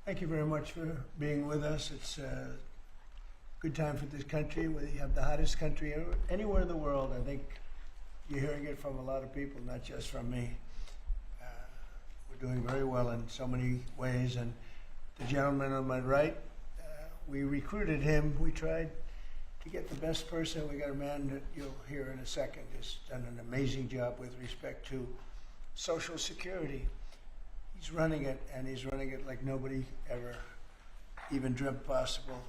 Thank you very much for being with us. It's a good time for this country. We have the hottest country anywhere in the world. I think you're hearing it from a lot of people, not just from me. We're doing very well in so many ways. And the gentleman on my right, we recruited him. We tried to get the best person. We got a man that you'll hear in a second who's done an amazing job with respect to Social Security. He's running it, and he's running it like nobody ever even dreamt possible.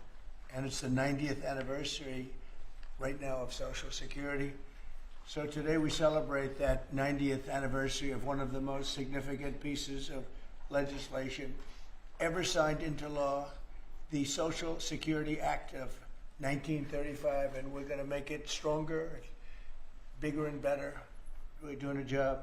And it's the 90th anniversary right now of Social Security. So today we celebrate that 90th anniversary of one of the most significant pieces of legislation ever signed into law, the Social Security Act of 1935, and we're going to make it stronger, bigger and better. We're doing a job.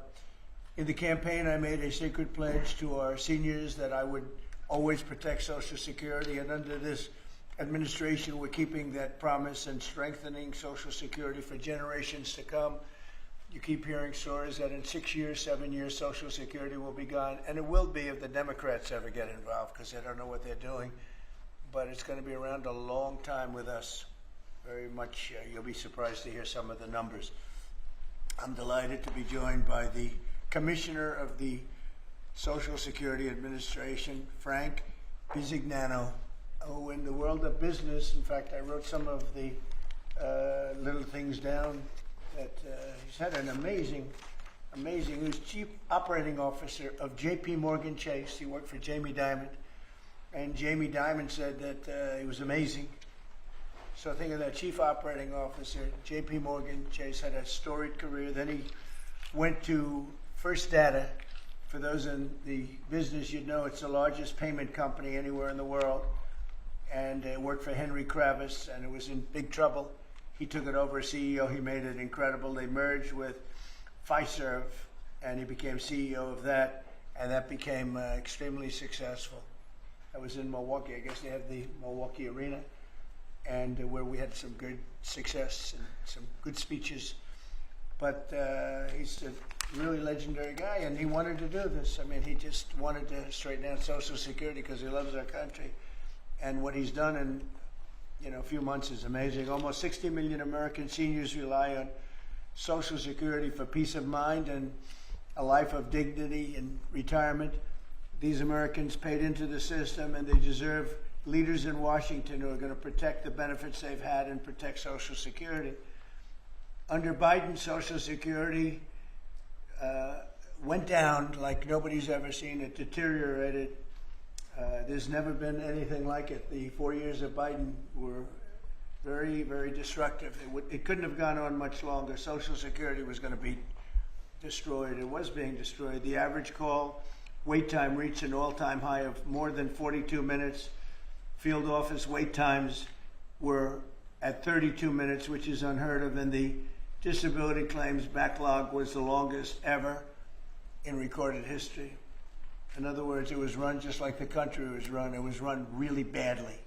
In the campaign, I made a sacred pledge to our seniors that I would always protect Social Security, and under this administration, we're keeping that promise and strengthening Social Security for generations to come. You keep hearing stories that in 6 years, 7 years, Social Security will be gone, and it will be if the Democrats ever get involved, because they don't know what they're doing. But it's going to be around a long time with us. Very much, you'll be surprised to hear some of the numbers. I'm delighted to be joined by the Commissioner of the Social Security Administration, Frank Bisignano, who in the world of business, in fact, I wrote some of the little things down that he's had an amazing, he was Chief Operating Officer of J.P. Morgan Chase. He worked for Jamie Dimon, and Jamie Dimon said that he was amazing. So think of that, Chief Operating Officer, J.P. Morgan Chase, had a storied career. Then he went to First Data. For those in the business, you'd know it's the largest payment company anywhere in the world. And worked for Henry Kravis, and it was in big trouble. He took it over as CEO. He made it incredible. They merged with Fiserv, and he became CEO of that, and that became extremely successful. I was in Milwaukee. I guess they have the Milwaukee Arena, and where we had some good success and some good speeches. But he's a really legendary guy, and he wanted to do this. I mean, he just wanted to straighten out Social Security because he loves our country. And what he's done in a few months is amazing. Almost 60 million American seniors rely on Social Security for peace of mind and a life of dignity in retirement. These Americans paid into the system, and they deserve leaders in Washington who are going to protect the benefits they've had and protect Social Security. Under Biden, Social Security went down like nobody's ever seen. It deteriorated. There's never been anything like it. The 4 years of Biden were very, very destructive. It couldn't have gone on much longer. Social Security was going to be destroyed. It was being destroyed. The average call wait time reached an all-time high of more than 42 minutes. Field office wait times were at 32 minutes, which is unheard of, and the disability claims backlog was the longest ever in recorded history. In other words, it was run just like the country was run. It was run really badly.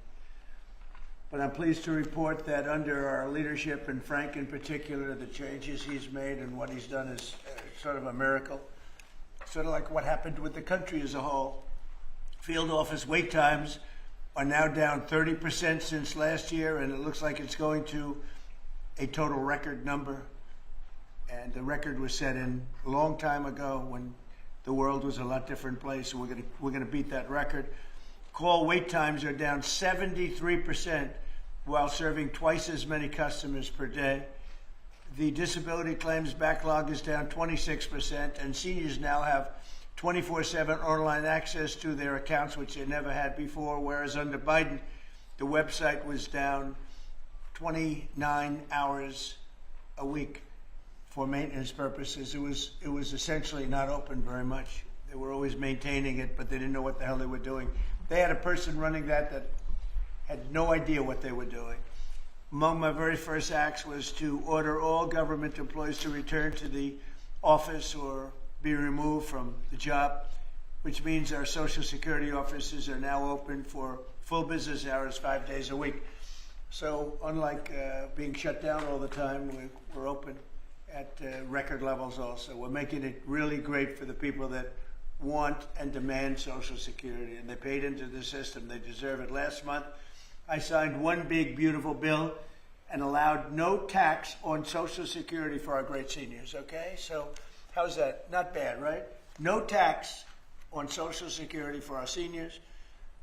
But I'm pleased to report that under our leadership, and Frank in particular, the changes he's made and what he's done is sort of a miracle. Sort of like what happened with the country as a whole. Field office wait times are now down 30% since last year, and it looks like it's going to a total record number. And the record was set in a long time ago when the world was a lot different place, so we're gonna beat that record. Call wait times are down 73% while serving twice as many customers per day. The disability claims backlog is down 26%, and seniors now have 24/7 online access to their accounts, which they never had before, whereas under Biden, the website was down 29 hours a week. For maintenance purposes. It was essentially not open very much. They were always maintaining it, but they didn't know what the hell they were doing. They had a person running that had no idea what they were doing. Among my very first acts was to order all government employees to return to the office or be removed from the job, which means our Social Security offices are now open for full business hours 5 days a week. So unlike being shut down all the time, we're open at record levels also. We're making it really great for the people that want and demand Social Security, and they paid into the system. They deserve it. Last month, I signed one big, beautiful bill and allowed no tax on Social Security for our great seniors, okay? So how's that? Not bad, right? No tax on Social Security for our seniors.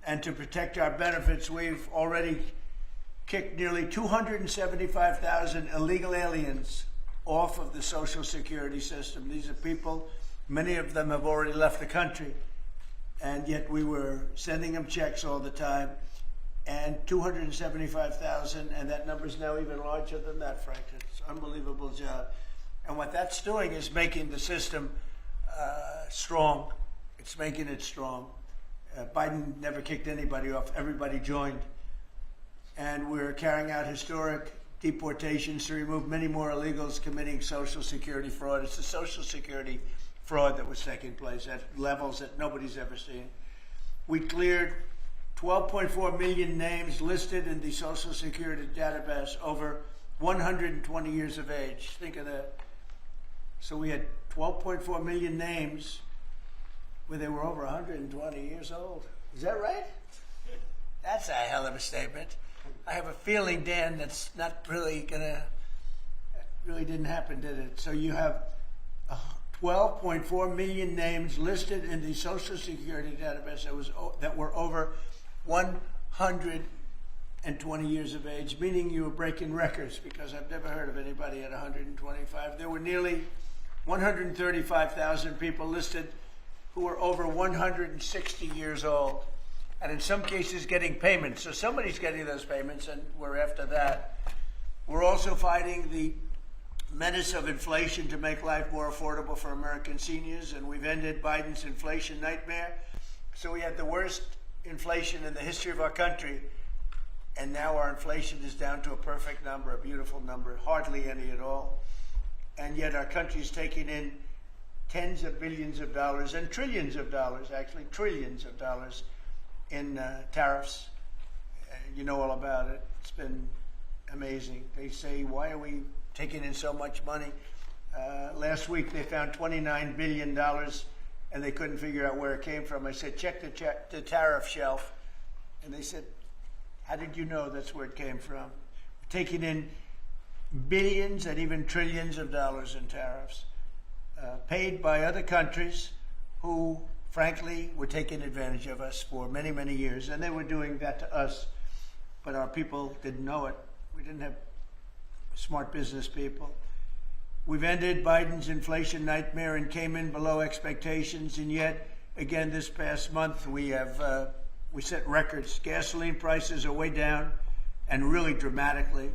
And to protect our benefits, we've already kicked nearly 275,000 illegal aliens off of the Social Security system. These are people, many of them have already left the country, and yet we were sending them checks all the time. And 275,000, and that number is now even larger than that, Frank. It's an unbelievable job. And what that's doing is making the system strong. It's making it strong. Biden never kicked anybody off. Everybody joined. And we're carrying out historic deportations to remove many more illegals committing Social Security fraud. It's the Social Security fraud that was taking place at levels that nobody's ever seen. We cleared 12.4 million names listed in the Social Security database over 120 years of age. Think of that. So we had 12.4 million names where they were over 120 years old. Is that right? That's a hell of a statement. I have a feeling, Dan, that's not really really didn't happen, did it? So you have 12.4 million names listed in the Social Security database that were over 120 years of age, meaning you were breaking records, because I've never heard of anybody at 125. There were nearly 135,000 people listed who were over 160 years old, and in some cases getting payments. So somebody's getting those payments, and we're after that. We're also fighting the menace of inflation to make life more affordable for American seniors, and we've ended Biden's inflation nightmare. So we had the worst inflation in the history of our country, and now our inflation is down to a perfect number, a beautiful number, hardly any at all. And yet our country is taking in tens of billions of dollars and trillions of dollars, actually trillions of dollars in tariffs. You know all about it. It's been amazing. They say, why are we taking in so much money? Last week they found $29 billion and they couldn't figure out where it came from. I said, check the tariff shelf. And they said, how did you know that's where it came from? We're taking in billions and even trillions of dollars in tariffs, paid by other countries who, frankly, were taking advantage of us for many, many years. And they were doing that to us, but our people didn't know it. We didn't have smart business people. We've ended Biden's inflation nightmare and came in below expectations, and yet, again, this past month, we set records. Gasoline prices are way down, and really dramatically,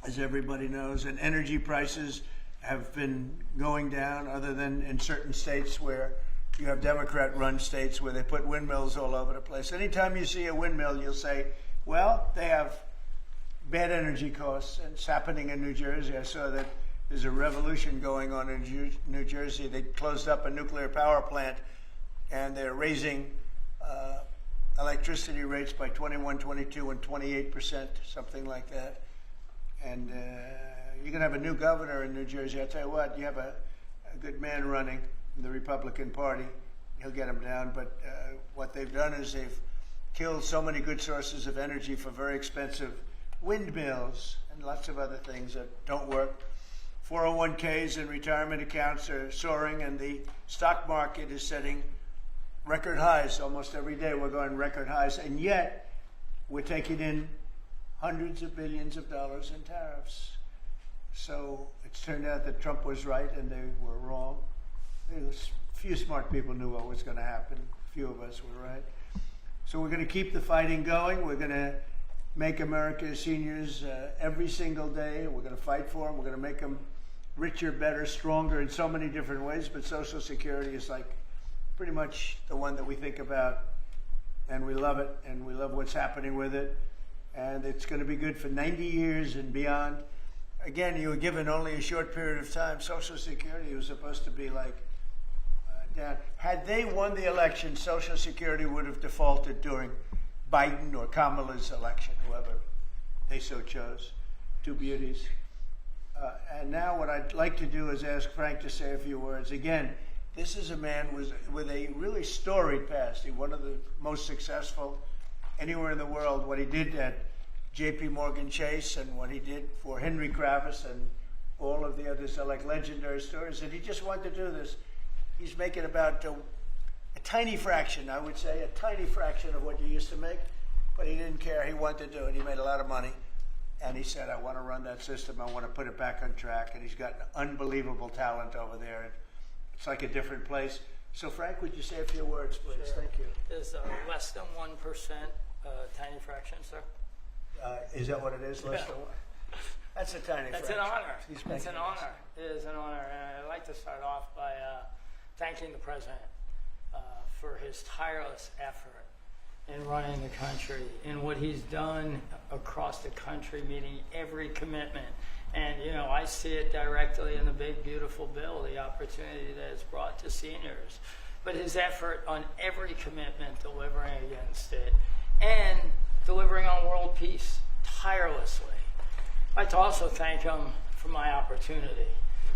as everybody knows, and energy prices have been going down, other than in certain states where you have Democrat-run states where they put windmills all over the place. Anytime you see a windmill, you'll say, well, they have bad energy costs, and it's happening in New Jersey. I saw that there's a revolution going on in New Jersey. They closed up a nuclear power plant, and they're raising electricity rates by 21, 22, and 28%, something like that. And you're going to have a new governor in New Jersey. I'll tell you what, you have a good man running in the Republican Party. He'll get them down. But what they've done is they've killed so many good sources of energy for very expensive windmills and lots of other things that don't work. 401ks and retirement accounts are soaring, and the stock market is setting record highs. Almost every day we're going record highs, and yet we're taking in hundreds of billions of dollars in tariffs. So it's turned out that Trump was right and they were wrong. A few smart people knew what was going to happen. A few of us were right. So we're going to keep the fighting going. We're going to make America's seniors every single day. We're going to fight for them. We're going to make them richer, better, stronger in so many different ways. But Social Security is like pretty much the one that we think about, and we love it, and we love what's happening with it. And it's going to be good for 90 years and beyond. Again, you were given only a short period of time. Social Security was supposed to be like down. Had they won the election, Social Security would have defaulted during Biden or Kamala's election, whoever they so chose. Two beauties. And now what I'd like to do is ask Frank to say a few words. Again, This is a man with a really storied past. He's one of the most successful anywhere in the world. What he did at J.P. Morgan Chase and what he did for Henry Kravis and all of the others are like legendary stories. And he just wanted to do this. He's making about a tiny fraction, I would say, a tiny fraction of what you used to make. But he didn't care. He wanted to do it. He made a lot of money. And he said, I want to run that system. I want to put it back on track. And he's got unbelievable talent over there. It's like a different place. So, Frank, would you say a few words, please? Sure. Thank you. Is less than 1% tiny fraction, sir? Is that what it is? Less than one? That's a tiny That's fraction. an honor. He's It's making an honor. It is an honor. And I'd like to start off by thanking the president for his tireless effort in running the country and what he's done across the country, meeting every commitment. And, you know, I see it directly in the big, beautiful bill, the opportunity that it's brought to seniors. But his effort on every commitment, delivering against it, and delivering on world peace tirelessly. I'd like to also thank him for my opportunity.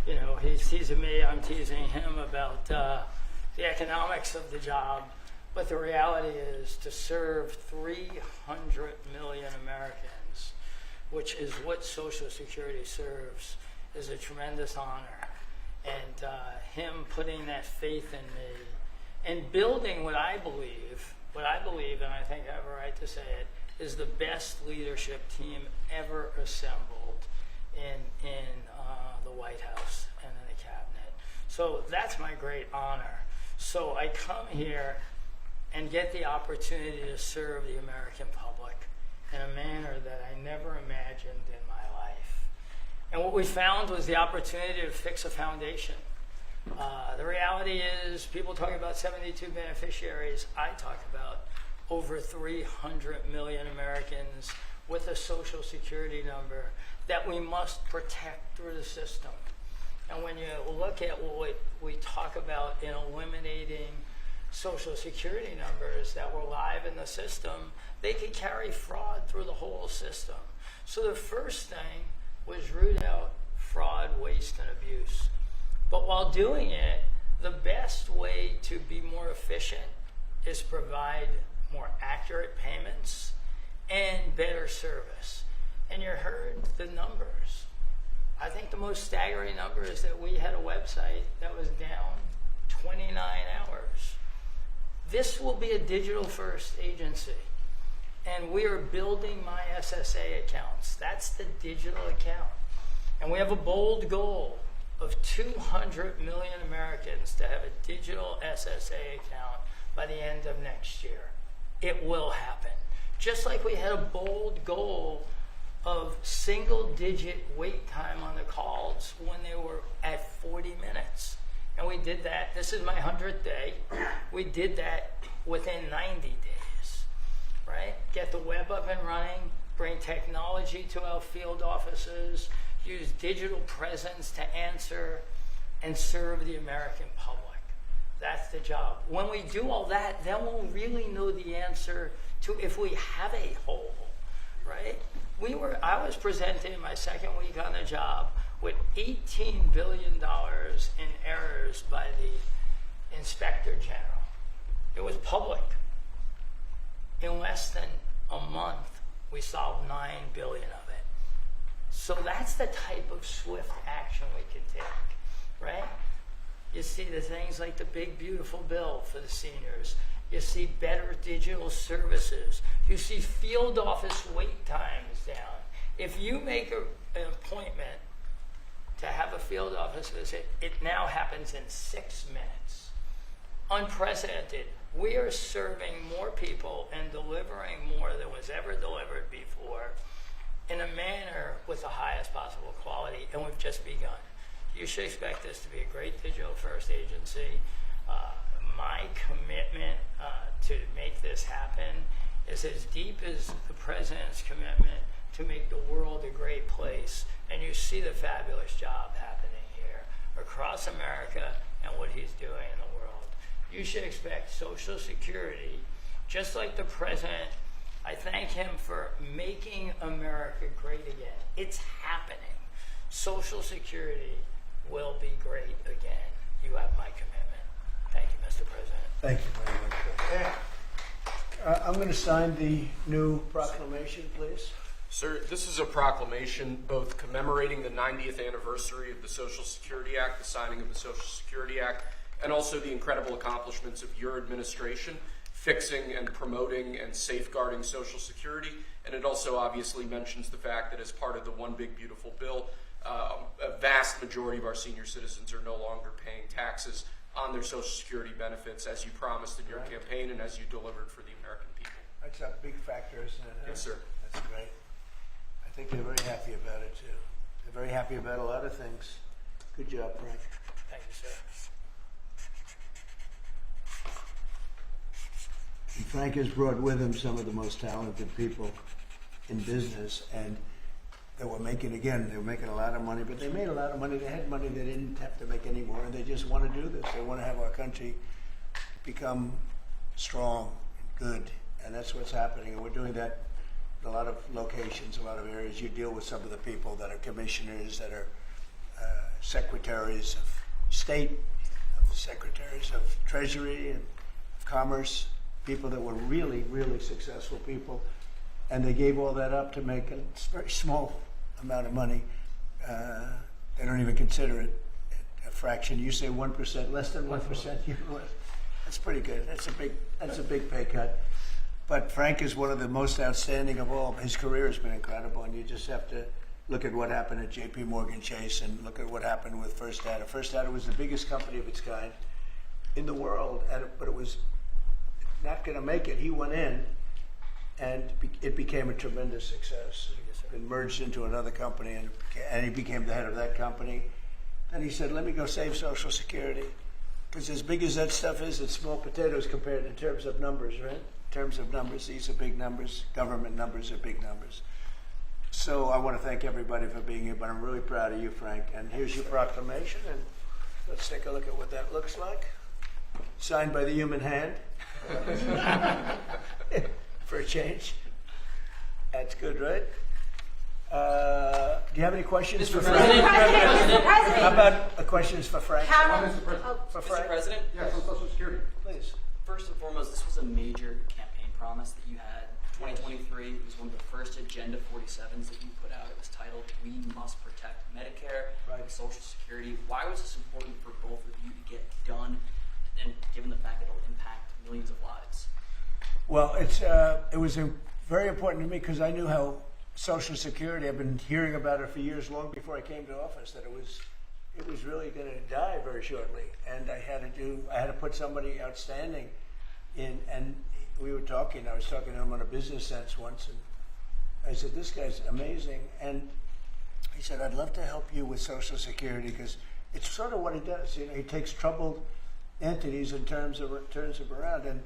You know, he's teasing me, I'm teasing him about the economics of the job. But the reality is to serve 300 million Americans, which is what Social Security serves, is a tremendous honor. And him putting that faith in me and building what I believe, and I think I have a right to say it, is the best leadership team ever assembled in the White House and in the cabinet. So that's my great honor. So I come here and get the opportunity to serve the American public in a manner that I never imagined in my life. And what we found was the opportunity to fix a foundation. The reality is, people talk about 72 beneficiaries. I talk about over 300 million Americans with a Social Security number that we must protect through the system. And when you look at what we talk about in eliminating Social Security numbers that were live in the system, they could carry fraud through the whole system. So the first thing was root out fraud, waste, and abuse. But while doing it, the best way to be more efficient is provide more accurate payments and better service. And you heard the numbers. I think the most staggering number is that we had a website that was down 29 hours. This will be a digital-first agency, and we are building my SSA accounts. That's the digital account. And we have a bold goal of 200 million Americans to have a digital SSA account by the end of next year. It will happen. Just like we had a bold goal of single-digit wait time on the calls when they were at 40 minutes. And we did that. This is my 100th day. We did that within 90 days, right? Get the web up and running, bring technology to our field offices, use digital presence to answer and serve the American public. That's the job. When we do all that, then we'll really know the answer to if we have a hole, right? I was presenting in my second week on the job with $18 billion in errors by the Inspector General. It was public. In less than a month, we solved $9 billion of it. So that's the type of swift action we can take, right? You see the things like the big, beautiful bill for the seniors. You see better digital services. You see field office wait times down. If you make an appointment to have a field office visit, it now happens in 6 minutes. Unprecedented. We are serving more people and delivering more than was ever delivered before in a manner with the highest possible quality, and we've just begun. You should expect this to be a great digital-first agency. My commitment to make this happen is as deep as the president's commitment to make the world a great place. And you see the fabulous job happening here across America and what he's doing in the world. You should expect Social Security, just like the president. I thank him for making America great again. It's happening. Social Security will be great again. You have my commitment. Thank you, Mr. President. Thank you very much. I'm going to sign the new proclamation, please. Sir, this is a proclamation both commemorating the 90th anniversary of the Social Security Act, the signing of the Social Security Act, and also the incredible accomplishments of your administration, fixing and promoting and safeguarding Social Security. And it also obviously mentions the fact that as part of the One Big Beautiful Bill, a vast majority of our senior citizens are no longer paying taxes on their Social Security benefits, as you promised in your campaign and as you delivered for the American people. That's a big factor, isn't it? Yes, sir. That's great. I think they're very happy about it, too. They're very happy about a lot of things. Good job, Frank. Thank you, sir. And Frank has brought with him some of the most talented people in business, and they were making a lot of money, but they made a lot of money. They had money they didn't have to make anymore, and they just want to do this. They want to have our country become strong and good, and that's what's happening. And we're doing that in a lot of locations, a lot of areas. You deal with some of the people that are commissioners, that are secretaries of state, secretaries of treasury and of commerce, people that were really, really successful people, and they gave all that up to make a very small amount of money. They don't even consider it a fraction. You say 1%, less than 1%. That's pretty good. That's a big pay cut. But Frank is one of the most outstanding of all. His career has been incredible, and you just have to look at what happened at J.P. Morgan Chase and look at what happened with First Data. First Data was the biggest company of its kind in the world, but it was not going to make it. He went in, and it became a tremendous success. It merged into another company, and he became the head of that company. Then he said, let me go save Social Security. Because as big as that stuff is, it's small potatoes compared in terms of numbers, right? In terms of numbers, these are big numbers. Government numbers are big numbers. So I want to thank everybody for being here, but I'm really proud of you, Frank. And here's your proclamation, and let's take a look at what that looks like. Signed by the human hand. For a change. That's good, right? Do you have any questions for Frank? Mr. President. How about questions for Frank? Mr. President. For Mr. Frank? President, Yes, on Social Security. Please. first and foremost, this was a major campaign promise that you had. 2023 was one of the first Agenda 47s that you put out. It was titled, "We Must Protect Medicare and Social Security." Why was this important for both of you to get done, and given the fact that it'll impact millions of lives? Well, it was very important to me because I knew how Social Security, I've been hearing about it for years, long before I came to office, that it was really going to die very shortly, and I had to put somebody outstanding in. And I was talking to him on a business sense once, and I said, "This guy's amazing," and he said, "I'd love to help you with Social Security because it's sort of what he does. You know, he takes troubled entities and turns them around, and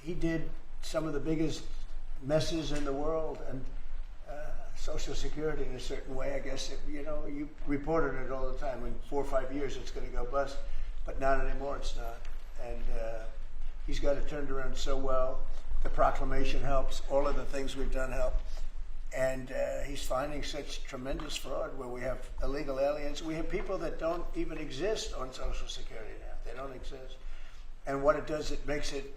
he did some of the biggest messes in the world, and Social Security in a certain way, I guess, you reported it all the time. In 4 or 5 years, it's going to go bust, but not anymore, it's not. And he's got it turned around so well. The proclamation helps. All of the things we've done help. And he's finding such tremendous fraud where we have illegal aliens. We have people that don't even exist on Social Security now. They don't exist. And what it does, it makes it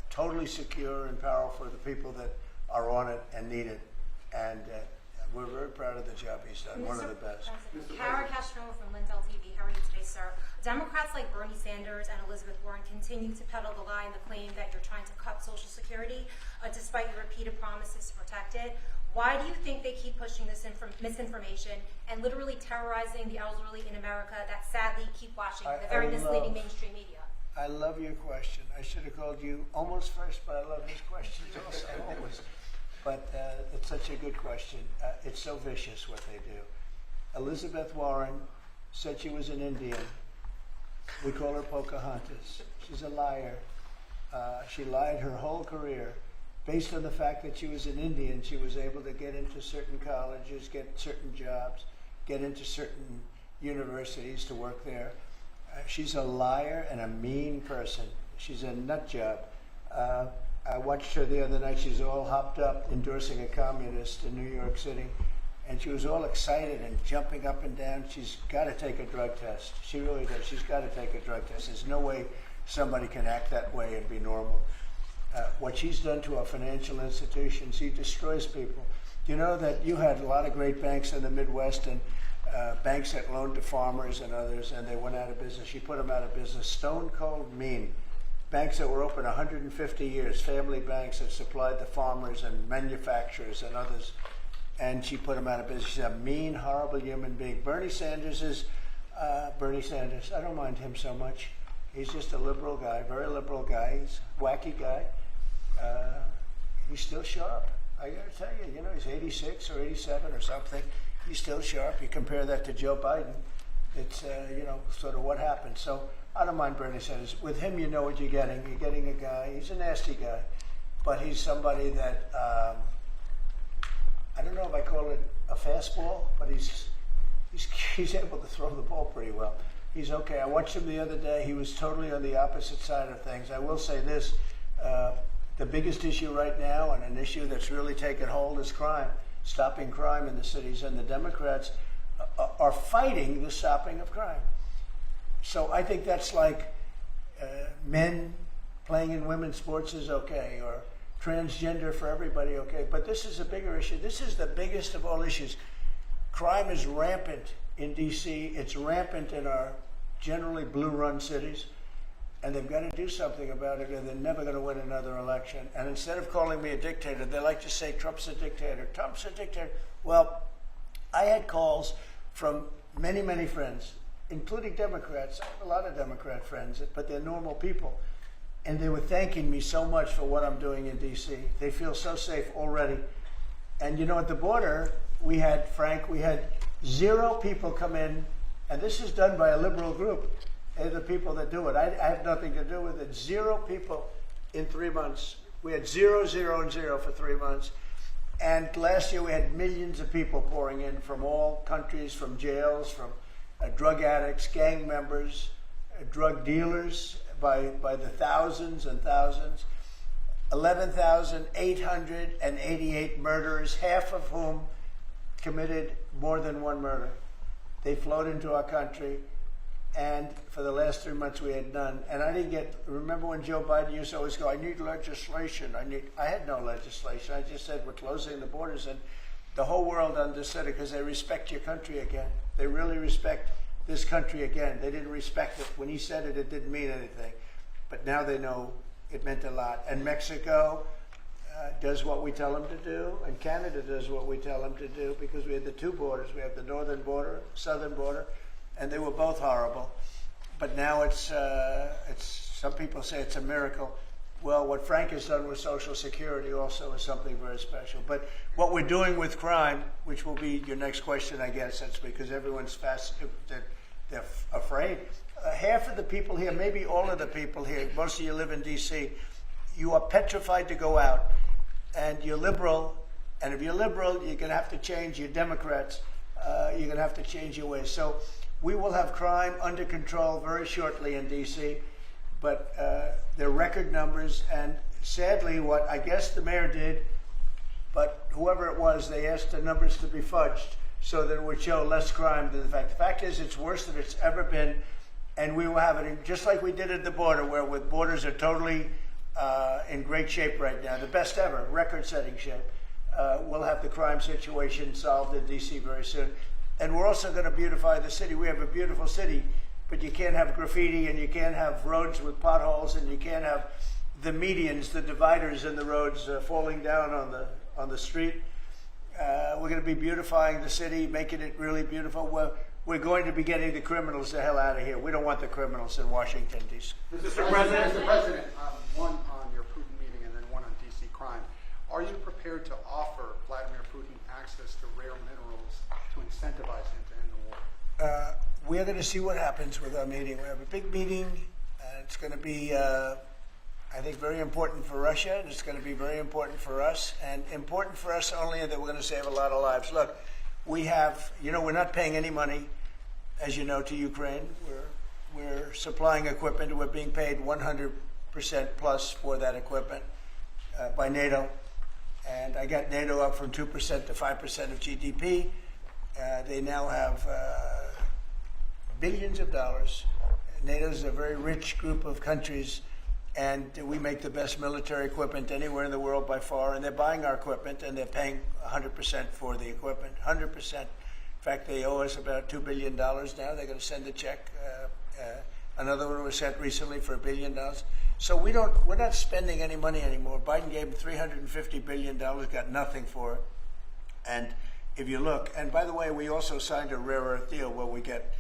totally secure and powerful for the people that are on it and need it. And we're very proud of the job he's done, one of the best. Kara Castro from Lindell TV. How are you today, sir? Democrats like Bernie Sanders and Elizabeth Warren continue to peddle the lie and the claim that you're trying to cut Social Security, despite your repeated promises to protect it. Why do you think they keep pushing this misinformation and literally terrorizing the elderly in America that sadly keep watching the very misleading mainstream media? I love your question. I should have called you almost first, but I love his questions also, always. But it's such a good question. It's so vicious what they do. Elizabeth Warren said she was an Indian. We call her Pocahontas. She's a liar. She lied her whole career. Based on the fact that she was an Indian, she was able to get into certain colleges, get certain jobs, get into certain universities to work there. She's a liar and a mean person. She's a nut job. I watched her the other night. She's all hopped up endorsing a communist in New York City. And she was all excited and jumping up and down. She's got to take a drug test. She really does. She's got to take a drug test. There's no way somebody can act that way and be normal. What she's done to our financial institutions, she destroys people. You know that you had a lot of great banks in the Midwest and banks that loaned to farmers and others, and they went out of business. She put them out of business. Stone cold mean. Banks that were open 150 years, family banks that supplied the farmers and manufacturers and others, and she put them out of business. She's a mean, horrible human being. Bernie Sanders is Bernie Sanders. I don't mind him so much. He's just a liberal guy, very liberal guy. He's a wacky guy. He's still sharp. I got to tell you, he's 86 or 87 or something. He's still sharp. You compare that to Joe Biden, it's, sort of what happened. So I don't mind Bernie Sanders. With him, you know what you're getting. You're getting a guy, he's a nasty guy, but he's somebody that, I don't know if I call it a fastball, but he's able to throw the ball pretty well. He's okay. I watched him the other day. He was totally on the opposite side of things. I will say this, the biggest issue right now, and an issue that's really taken hold, is crime, stopping crime in the cities, and the Democrats are fighting the stopping of crime. So I think that's like men playing in women's sports is okay, or transgender for everybody, okay. But this is a bigger issue. This is the biggest of all issues. Crime is rampant in D.C. It's rampant in our generally blue-run cities. And they've got to do something about it, or they're never going to win another election. And instead of calling me a dictator, they like to say Trump's a dictator. Trump's a dictator. Well, I had calls from many, many friends, including Democrats. I have a lot of Democrat friends, but they're normal people. And they were thanking me so much for what I'm doing in D.C. They feel so safe already. And at the border, we had 0 people come in, and this is done by a liberal group. They're the people that do it. I have nothing to do with it. 0 people in 3 months. We had 0, 0, and 0 for 3 months. And last year we had millions of people pouring in from all countries, from jails, from drug addicts, gang members, drug dealers by the thousands and thousands. 11,888 murderers, half of whom committed more than one murder. They flowed into our country. And for the last 3 months, we had none. And I didn't remember when Joe Biden used to always go, I need legislation. I had no legislation. I just said, we're closing the borders. And the whole world understood it because they respect your country again. They really respect this country again. They didn't respect it. When he said it, it didn't mean anything. But now they know it meant a lot. And Mexico does what we tell them to do. And Canada does what we tell them to do, because we have the 2 borders. We have the northern border, southern border. And they were both horrible. But now it's some people say it's a miracle. Well, what Frank has done with Social Security also is something very special. But what we're doing with crime, which will be your next question, I guess, that's because everyone's they're afraid. Half of the people here, maybe all of the people here, most of you live in D.C., you are petrified to go out. And you're liberal. And if you're liberal, you're going to have to change. You're Democrats. You're going to have to change your ways. So we will have crime under control very shortly in D.C., but they're record numbers. And sadly, what I guess the mayor did, but whoever it was, they asked the numbers to be fudged so that it would show less crime than the fact. The fact is, it's worse than it's ever been, and we will have it just like we did at the border, where with borders are totally in great shape right now, the best ever, record-setting shape. We'll have the crime situation solved in D.C. very soon. And we're also going to beautify the city. We have a beautiful city, but you can't have graffiti, and you can't have roads with potholes, and you can't have the medians, the dividers in the roads falling down on the street. We're going to be beautifying the city, making it really beautiful. We're going to be getting the criminals the hell out of here. We don't want the criminals in Washington, D.C. Mr. President, one on your Putin meeting and then one on D.C. crime. Are you prepared to offer Vladimir Putin access to rare minerals to incentivize him to end the war? We're going to see what happens with our meeting. We have a big meeting. It's going to be, I think, very important for Russia, and it's going to be very important for us, and important for us only that we're going to save a lot of lives. Look, we have, we're not paying any money, as you know, to Ukraine. We're supplying equipment, and we're being paid 100% plus for that equipment by NATO. And I got NATO up from 2% to 5% of GDP. They now have billions of dollars. NATO's a very rich group of countries, and we make the best military equipment anywhere in the world by far, and they're buying our equipment, and they're paying 100% for the equipment, 100%. In fact, they owe us about $2 billion now. They're going to send a check. Another one was sent recently for $1 billion. So we're not spending any money anymore. Biden gave them $350 billion, got nothing for it. And if you look, and by the way, we also signed a rare earth deal where we get,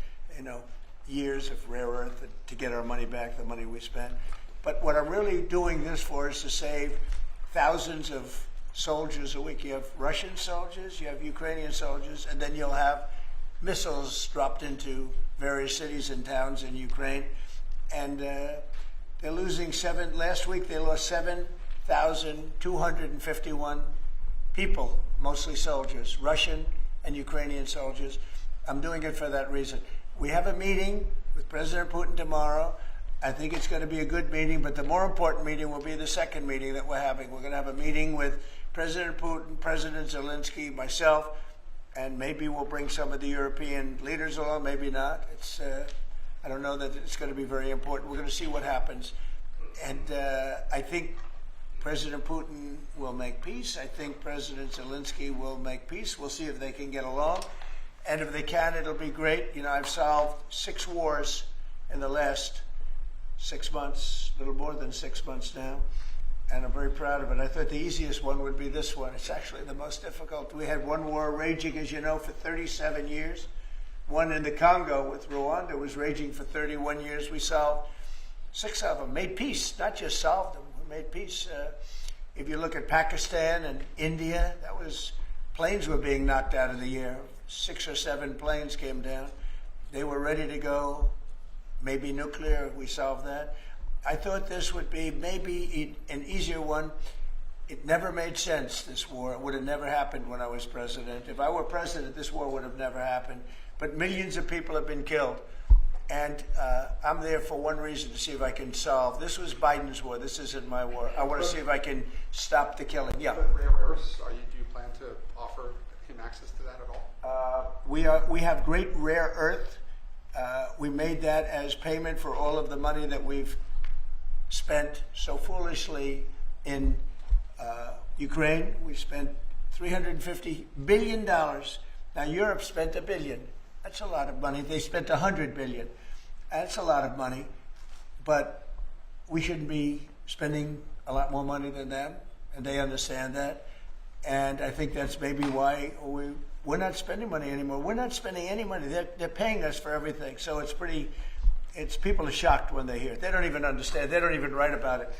years of rare earth to get our money back, the money we spent. But what I'm really doing this for is to save thousands of soldiers a week. You have Russian soldiers, you have Ukrainian soldiers, and then you'll have missiles dropped into various cities and towns in Ukraine. And they're losing last week they lost 7,251 people, mostly soldiers, Russian and Ukrainian soldiers. I'm doing it for that reason. We have a meeting with President Putin tomorrow. I think it's going to be a good meeting, but the more important meeting will be the second meeting that we're having. We're going to have a meeting with President Putin, President Zelensky, myself, and maybe we'll bring some of the European leaders along, maybe not. I don't know that it's going to be very important. We're going to see what happens. And I think President Putin will make peace. I think President Zelensky will make peace. We'll see if they can get along. And if they can, it'll be great. I've solved 6 wars in the last 6 months, a little more than 6 months now, and I'm very proud of it. I thought the easiest one would be this one. It's actually the most difficult. We had one war raging, as you know, for 37 years. One in the Congo with Rwanda was raging for 31 years. We solved 6 of them, made peace, not just solved them, we made peace. If you look at Pakistan and India, planes were being knocked out of the air. 6 or 7 planes came down. They were ready to go. Maybe nuclear, we solved that. I thought this would be maybe an easier one. It never made sense, this war. It would have never happened when I was president. If I were president, this war would have never happened. But millions of people have been killed. And I'm there for one reason, to see if I can solve. This was Biden's war. This isn't my war. I want to see if I can stop the killing. Yeah. But rare earths, do you plan to offer him access to that at all? We have great rare earth. We made that as payment for all of the money that we've spent so foolishly in Ukraine. We spent $350 billion. Now Europe spent $1 billion. That's a lot of money. They spent $100 billion. That's a lot of money. But we shouldn't be spending a lot more money than them, and they understand that. And I think that's maybe why we're not spending money anymore. We're not spending any money. They're paying us for everything. So people are shocked when they hear it. They don't even understand. They don't even write about it.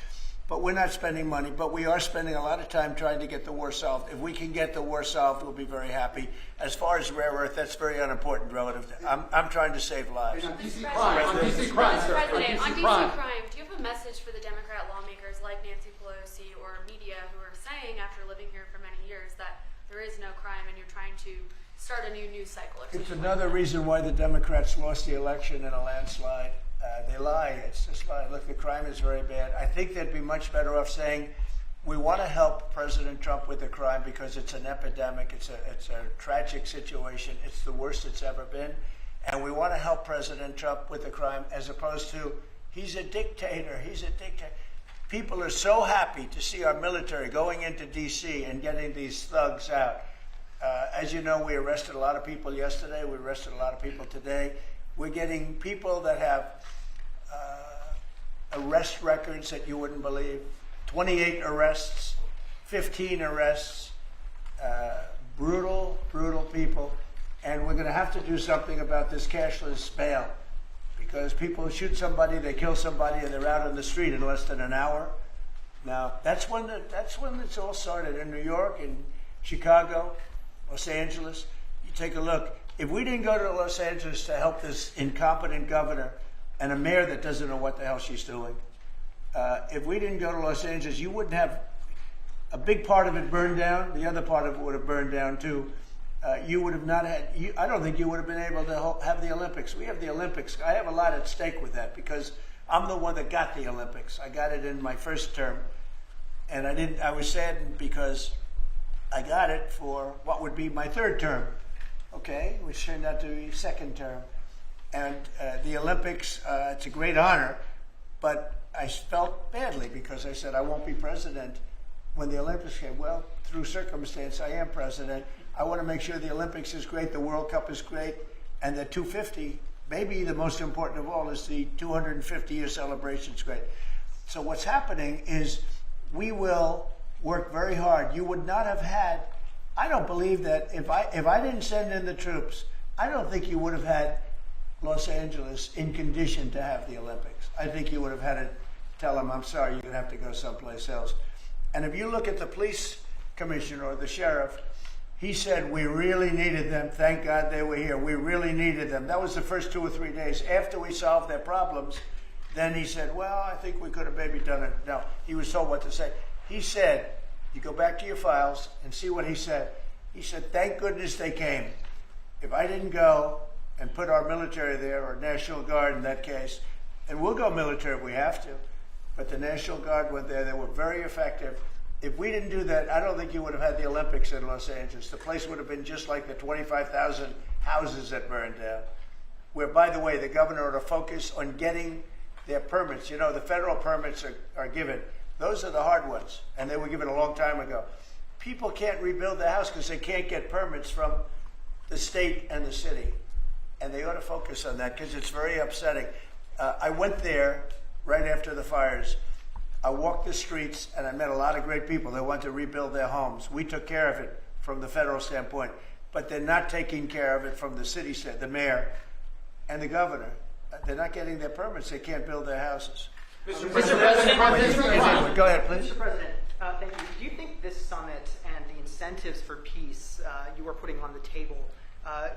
But we're not spending money. But we are spending a lot of time trying to get the war solved. If we can get the war solved, we'll be very happy. As far as rare earth, that's very unimportant relative to. I'm trying to save lives. On DC crime, on DC crime, sir. President, on DC crime, do you have a message for the Democrat lawmakers like Nancy Pelosi or media who are saying, after living here for many years, that there is no crime and you're trying to start a new news cycle? It's another reason why the Democrats lost the election in a landslide. They lie. It's just lie. Look, the crime is very bad. I think they'd be much better off saying, we want to help President Trump with the crime because it's an epidemic. It's a tragic situation. It's the worst it's ever been. And we want to help President Trump with the crime, as opposed to, he's a dictator. He's a dictator. People are so happy to see our military going into D.C. and getting these thugs out. As you know, we arrested a lot of people yesterday. We arrested a lot of people today. We're getting people that have arrest records that you wouldn't believe. 28 arrests, 15 arrests, brutal, brutal people. And we're going to have to do something about this cashless bail, because people shoot somebody, they kill somebody, and they're out on the street in less than an hour. Now, that's when it's all started in New York, in Chicago, Los Angeles. You take a look. If we didn't go to Los Angeles to help this incompetent governor and a mayor that doesn't know what the hell she's doing, if we didn't go to Los Angeles, you wouldn't have a big part of it burned down. The other part of it would have burned down too. You would have not had, I don't think you would have been able to have the Olympics. We have the Olympics. I have a lot at stake with that because I'm the one that got the Olympics. I got it in my first term. And I was saddened because I got it for what would be my third term, okay, which turned out to be second term. And the Olympics, it's a great honor, but I felt badly because I said I won't be president when the Olympics came. Well, through circumstance, I am president. I want to make sure the Olympics is great, the World Cup is great, and the 250, maybe the most important of all, is the 250-year celebration is great. So what's happening is we will work very hard. You would not have had, I don't believe that if I didn't send in the troops, I don't think you would have had Los Angeles in condition to have the Olympics. I think you would have had to tell them, I'm sorry, you're going to have to go someplace else. And if you look at the police commissioner or the sheriff, he said, we really needed them. Thank God they were here. We really needed them. That was the first 2 or 3 days. After we solved their problems, then he said, well, I think we could have maybe done it. No, he was told what to say. He said, you go back to your files and see what he said. He said, thank goodness they came. If I didn't go and put our military there, or National Guard in that case, and we'll go military if we have to, but the National Guard went there. They were very effective. If we didn't do that, I don't think you would have had the Olympics in Los Angeles. The place would have been just like the 25,000 houses that burned down, where, by the way, the governor ought to focus on getting their permits. You know, the federal permits are given. Those are the hard ones, and they were given a long time ago. People can't rebuild their house because they can't get permits from the state and the city, and they ought to focus on that because it's very upsetting. I went there right after the fires. I walked the streets and I met a lot of great people that want to rebuild their homes. We took care of it from the federal standpoint, but they're not taking care of it from the city side, the mayor and the governor. They're not getting their permits. They can't build their houses. Mr. President, Go ahead, please. Mr. President, thank you. Do you think this summit and the incentives for peace you are putting on the table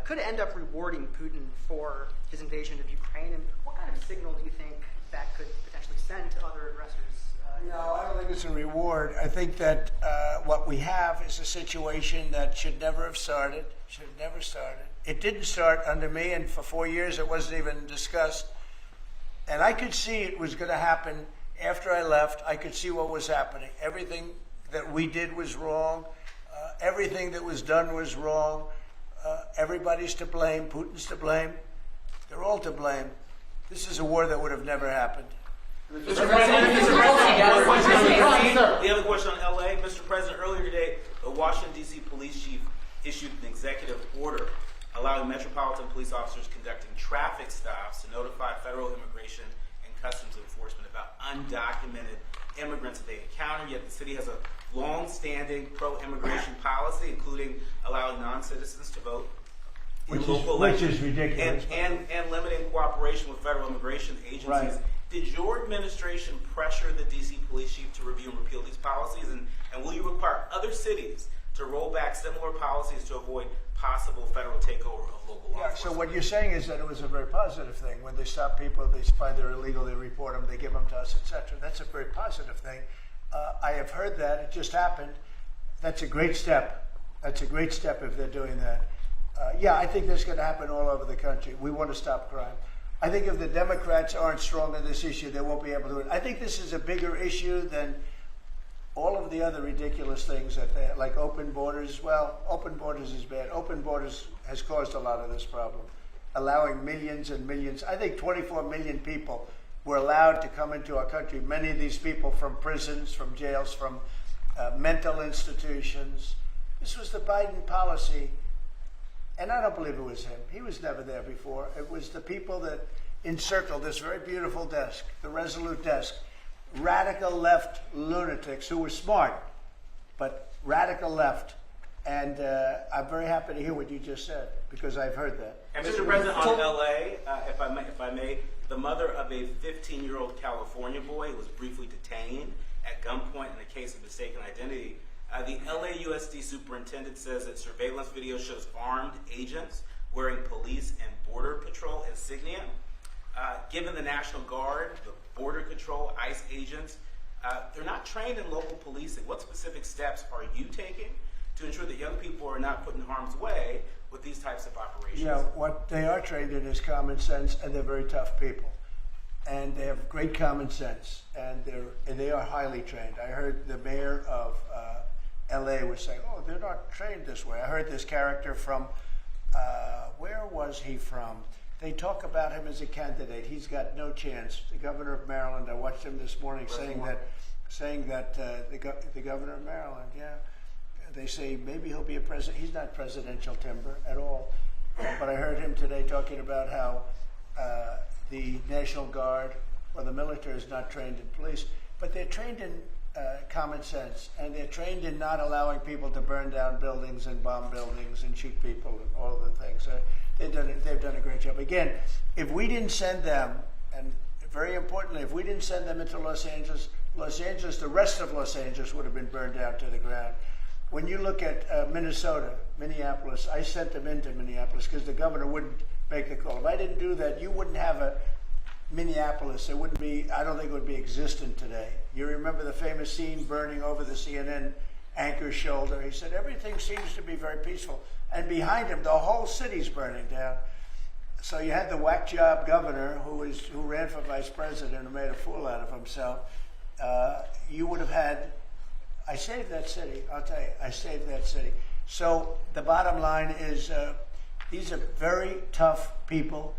could end up rewarding Putin for his invasion of Ukraine? And what kind of signal do you think that could potentially send to other aggressors? No, I don't think it's a reward. I think that what we have is a situation that should never have started. It didn't start under me, and for 4 years it wasn't even discussed. And I could see it was going to happen after I left. I could see what was happening. Everything that we did was wrong. Everything that was done was wrong. Everybody's to blame. Putin's to blame. They're all to blame. This is a war that would have never happened. Mr. President, we have a question on LA. Mr. President, earlier today, the Washington, D.C. police chief issued an executive order allowing metropolitan police officers conducting traffic stops to notify federal immigration and customs enforcement about undocumented immigrants that they encounter. Yet the city has a long-standing pro-immigration policy, including allowing non-citizens to vote in local elections, which is ridiculous. And limiting cooperation with federal immigration agencies. Right. Did your administration pressure the D.C. police chief to review and repeal these policies? And will you require other cities to roll back similar policies to avoid possible federal takeover of local law enforcement? So what you're saying is that it was a very positive thing. When they stop people, they find they're illegal, they report them, they give them to us, etc. That's a very positive thing. I have heard that. It just happened. That's a great step. That's a great step if they're doing that. Yeah, I think that's going to happen all over the country. We want to stop crime. I think if the Democrats aren't strong on this issue, they won't be able to do it. I think this is a bigger issue than all of the other ridiculous things that they, like open borders. Well, open borders is bad. Open borders has caused a lot of this problem, allowing millions and millions. I think 24 million people were allowed to come into our country. Many of these people from prisons, from jails, from mental institutions. This was the Biden policy. And I don't believe it was him. He was never there before. It was the people that encircled this very beautiful desk, the Resolute desk, radical left lunatics who were smart, but radical left. And I'm very happy to hear what you just said, because I've heard that. And Mr. President, on LA, if I may, the mother of a 15-year-old California boy was briefly detained at gunpoint in a case of mistaken identity. The LAUSD superintendent says that surveillance video shows armed agents wearing police and border patrol insignia. Given the National Guard, the Border Control, ICE agents, they're not trained in local policing. What specific steps are you taking to ensure that young people are not put in harm's way with these types of operations? Yeah, what they are trained in is common sense, and they're very tough people. And they have great common sense, and they are highly trained. I heard the mayor of LA was saying, oh, they're not trained this way. I heard this character from, where was he from? they talk about him as a candidate. He's got no chance. The governor of Maryland, I watched him this morning saying that the governor of Maryland, they say maybe he'll be a president. He's not presidential timber at all. But I heard him today talking about how the National Guard or the military is not trained in police, but they're trained in common sense, and they're trained in not allowing people to burn down buildings and bomb buildings and shoot people and all of the things. They've done a great job. Again, if we didn't send them, and very importantly, if we didn't send them into Los Angeles, the rest of Los Angeles would have been burned down to the ground. When you look at Minnesota, Minneapolis, I sent them into Minneapolis because the governor wouldn't make the call. If I didn't do that, you wouldn't have a Minneapolis. It wouldn't be, I don't think it would be existent today. You remember the famous scene burning over the CNN anchor's shoulder. He said, everything seems to be very peaceful. And behind him, the whole city's burning down. So you had the whack job governor who ran for vice president and made a fool out of himself. You would have had, I saved that city. I'll tell you, I saved that city. So the bottom line is these are very tough people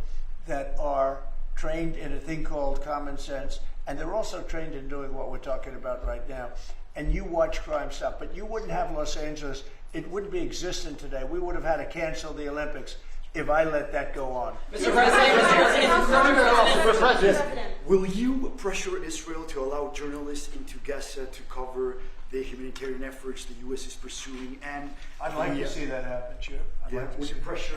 that are trained in a thing called common sense, and they're also trained in doing what we're talking about right now. And you watch crime stop, but you wouldn't have Los Angeles. It wouldn't be existent today. We would have had to cancel the Olympics if I let that go on. Mr. President, will you pressure Israel to allow journalists into Gaza to cover the humanitarian efforts the U.S. is pursuing? And I'd like to see that happen, sure.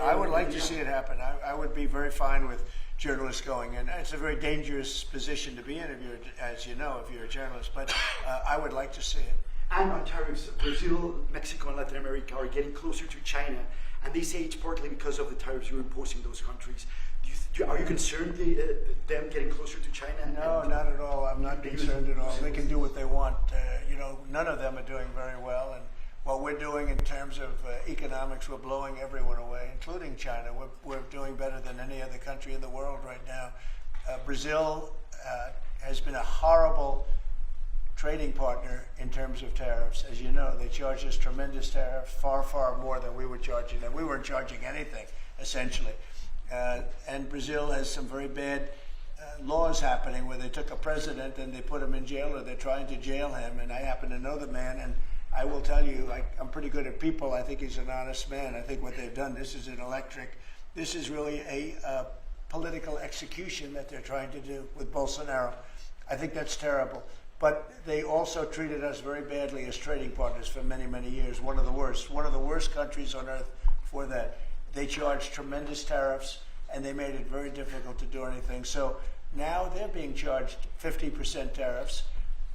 I would like to see it happen. I would be very fine with journalists going in. It's a very dangerous position to be in, as you know, if you're a journalist, but I would like to see it. And on tariffs, Brazil, Mexico, and Latin America are getting closer to China, and they say it's partly because of the tariffs you're imposing those countries. Are you concerned them getting closer to China? No, not at all. I'm not concerned at all. They can do what they want. None of them are doing very well, and what we're doing in terms of economics, we're blowing everyone away, including China. We're doing better than any other country in the world right now. Brazil has been a horrible trading partner in terms of tariffs. As you know, they charge us tremendous tariffs, far, far more than we were charging them. We weren't charging anything, essentially. And Brazil has some very bad laws happening where they took a president and they put him in jail, or they're trying to jail him. And I happen to know the man, and I will tell you, I'm pretty good at people. I think he's an honest man. I think what they've done, this is really a political execution that they're trying to do with Bolsonaro. I think that's terrible. But they also treated us very badly as trading partners for many, many years. One of the worst countries on earth for that. They charged tremendous tariffs, and they made it very difficult to do anything. So now they're being charged 50% tariffs,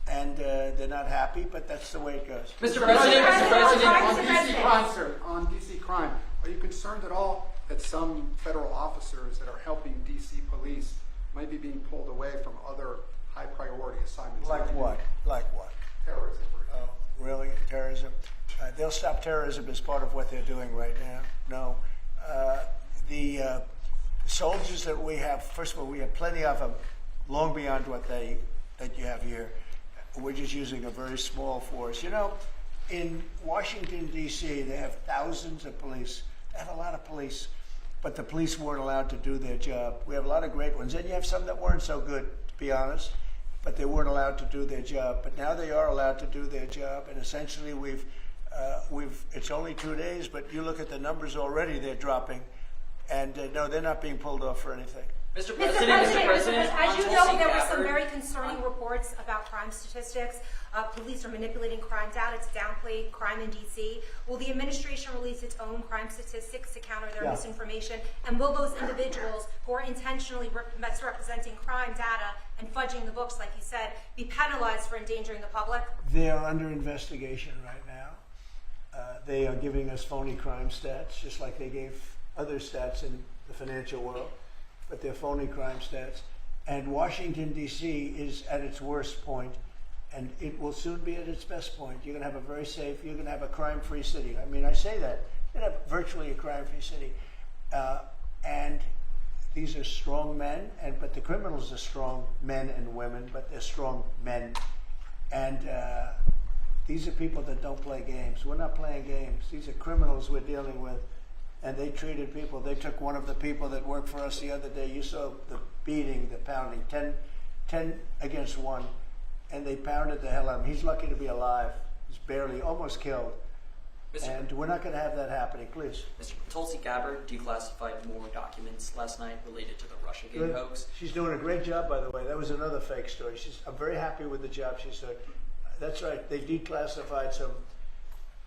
and they're not happy, but that's the way it goes. Mr. President, on DC crime, sir, on DC crime, are you concerned at all that some federal officers that are helping DC police might be being pulled away from other high priority assignments? Like what? Terrorism, for example. Oh, really? Terrorism? They'll stop terrorism as part of what they're doing right now. No. The soldiers that we have, first of all, we have plenty of them, long beyond what that you have here. We're just using a very small force. In Washington, D.C., they have thousands of police. They have a lot of police, but the police weren't allowed to do their job. We have a lot of great ones, and you have some that weren't so good, to be honest, but they weren't allowed to do their job. But now they are allowed to do their job, and essentially it's only 2 days, but you look at the numbers already, they're dropping. And no, they're not being pulled off for anything. Mr. President, as you know, there were some very concerning reports about crime statistics. Police are manipulating crime data to downplay crime in D.C. Will the administration release its own crime statistics to counter their misinformation? And will those individuals who are intentionally misrepresenting crime data and fudging the books, like you said, be penalized for endangering the public? They are under investigation right now. They are giving us phony crime stats, just like they gave other stats in the financial world, but they're phony crime stats. And Washington, D.C. is at its worst point, and it will soon be at its best point. You're going to have a very safe, you're going to have a crime-free city. I mean, I say that. You're going to have virtually a crime-free city. And these are strong men, but the criminals are strong men and women, but they're strong men. And these are people that don't play games. We're not playing games. These are criminals we're dealing with. and they treated people. They took one of the people that worked for us the other day. You saw the beating, the pounding, 10 against 1, and they pounded the hell out of him. He's lucky to be alive. He's barely, almost killed. And we're not going to have that happening, please. Mr. Tulsi Gabbard declassified more documents last night related to the Russiagate hoax. She's doing a great job, by the way. That was another fake story. I'm very happy with the job she's doing. That's right. They declassified some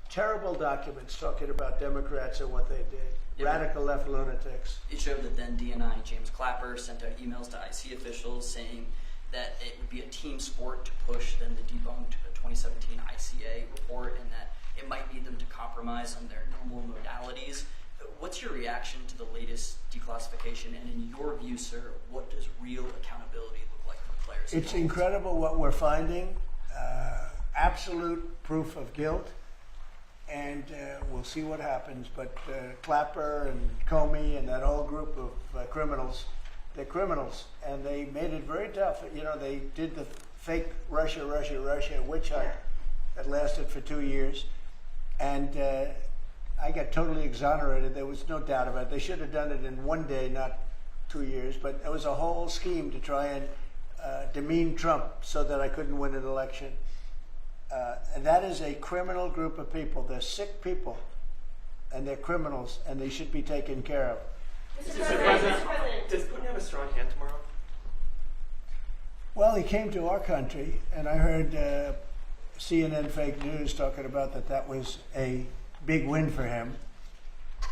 terrible documents talking about Democrats and what they did. Yeah. Radical left lunatics. It showed that then DNI James Clapper sent out emails to IC officials saying that it would be a team sport to push them to debunk the 2017 ICA report and that it might lead them to compromise on their normal modalities. What's your reaction to the latest declassification? And in your view, sir, what does real accountability look like for players? It's incredible what we're finding. Absolute proof of guilt. And we'll see what happens. But Clapper and Comey and that whole group of criminals, they're criminals. And they made it very tough. You know, they did the fake Russia witch hunt that lasted for 2 years. And I got totally exonerated. There was no doubt about it. They should have done it in 1 day, not 2 years. But it was a whole scheme to try and demean Trump so that I couldn't win an election. And that is a criminal group of people. They're sick people, and they're criminals, and they should be taken care of. Mr. President, does Putin have a strong hand tomorrow? Well, he came to our country, and I heard CNN fake news talking about that was a big win for him.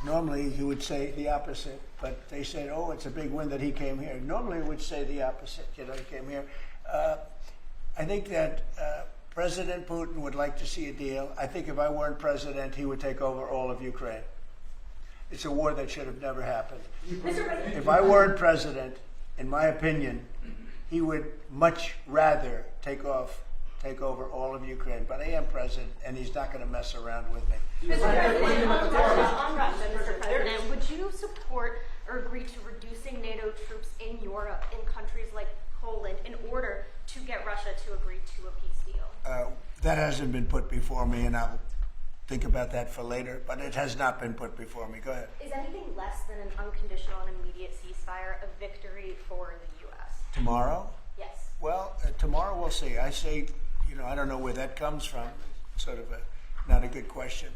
Normally, he would say the opposite, but they said, oh, it's a big win that he came here. Normally, he would say the opposite, he came here. I think that President Putin would like to see a deal. I think if I weren't president, he would take over all of Ukraine. It's a war that should have never happened. If I weren't president, in my opinion, he would much rather take over all of Ukraine. But I am president, and he's not going to mess around with me. Mr. President, on Russia, Mr. President, would you support or agree to reducing NATO troops in Europe, in countries like Poland, in order to get Russia to agree to a peace deal? That hasn't been put before me, and I'll think about that for later, but it has not been put before me. Go ahead. Is anything less than an unconditional and immediate ceasefire a victory for the U.S.? Tomorrow? Yes. Well, tomorrow we'll see. I say, I don't know where that comes from. Sort of not a good question.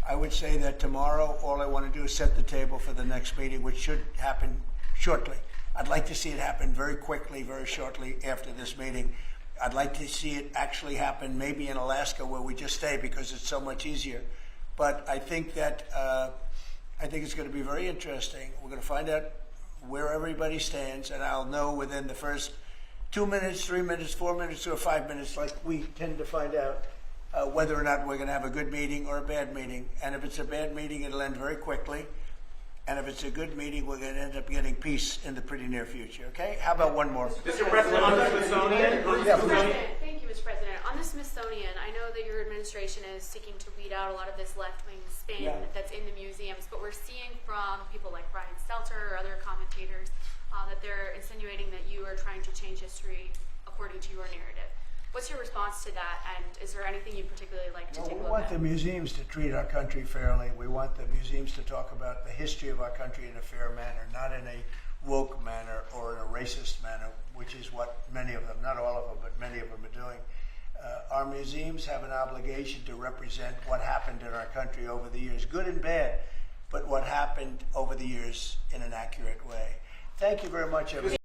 I would say that tomorrow all I want to do is set the table for the next meeting, which should happen shortly. I'd like to see it happen very quickly, very shortly after this meeting. I'd like to see it actually happen maybe in Alaska where we just stay because it's so much easier. But I think that it's going to be very interesting. We're going to find out where everybody stands, and I'll know within the first 2 minutes, 3 minutes, 4 minutes, or 5 minutes, like we tend to find out whether or not we're going to have a good meeting or a bad meeting. And if it's a bad meeting, it'll end very quickly. And if it's a good meeting, we're going to end up getting peace in the pretty near future. Okay? How about one more? Mr. President, on the Smithsonian. Thank you, Mr. President. On the Smithsonian, I know that your administration is seeking to weed out a lot of this left-wing spin that's in the museums, but we're seeing from people like Brian Stelter or other commentators that they're insinuating that you are trying to change history according to your narrative. What's your response to that, and is there anything you'd particularly like to take a look at? We want the museums to treat our country fairly. We want the museums to talk about the history of our country in a fair manner, not in a woke manner or in a racist manner, which is what many of them, not all of them, but many of them are doing. Our museums have an obligation to represent what happened in our country over the years, good and bad, but what happened over the years in an accurate way. Thank you very much, everybody.